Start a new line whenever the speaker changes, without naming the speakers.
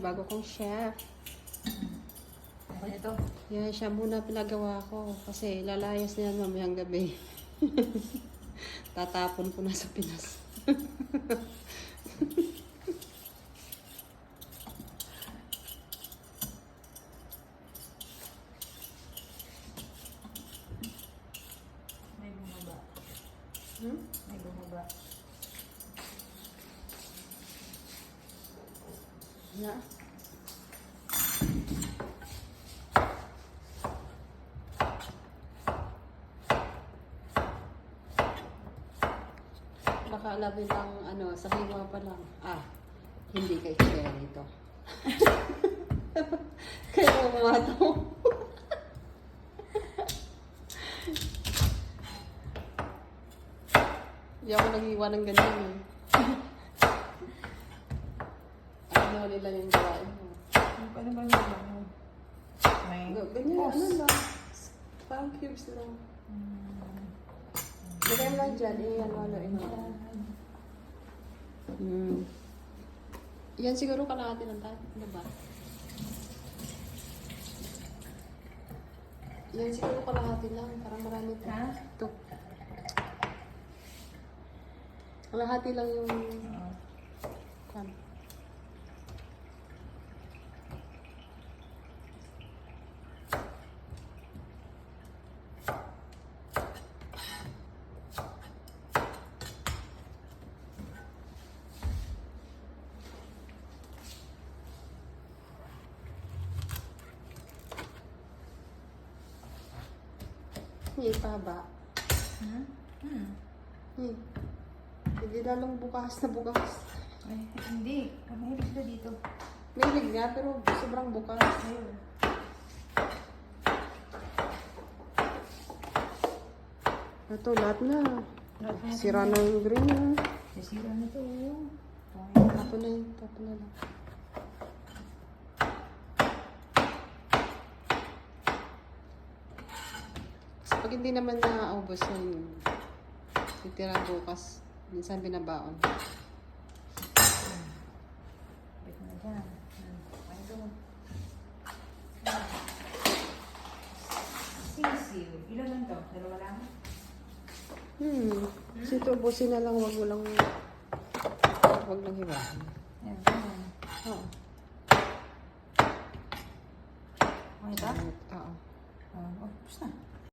bago kong chef.
Ako nito.
Yan, siya muna pinagawa ko. Kasi lalayas na yan mamayang gabi. Tatapon ko na sa Pinas.
May bumaba. May bumaba.
Na. Nakalabi lang, ano, sa hiwa pa lang. Ah, hindi kay Cherry ito. Kaya umato. Hindi ako nag-iwa ng ganyan eh. Ano nila yung gawain mo?
Ano ba yung may
Ganyan, ano lang. Parang cubes lang. Lagay lang dyan, halo-haloin mo. Yan siguro kalahati ng tayo. Ano ba? Yan siguro kalahati lang. Parang marami ito.
Ha?
Ito. Kalahati lang yung... Kan. Hindi pa ba? Hindi lalong bukas na bukas.
Ay, hindi. Mahilig sila dito.
May nga, pero sobrang bukas.
Ayun.
Ito, lahat na.
Lahat na
Sira na yung green na.
Sisira na to.
Tapo na yun. Tapo na lang. Pag hindi naman naubos yun, titira bukas. Minsan binabaon.
Bit na dyan. Ay, ito. Sisiw. Ilan lang to? Dalawa lang?
Kasi ito, ubusin na lang. Wag lang hiwa.
Ayan. Ayan.
Oo.
Okay ba?
Oo.
Oh, tapos na.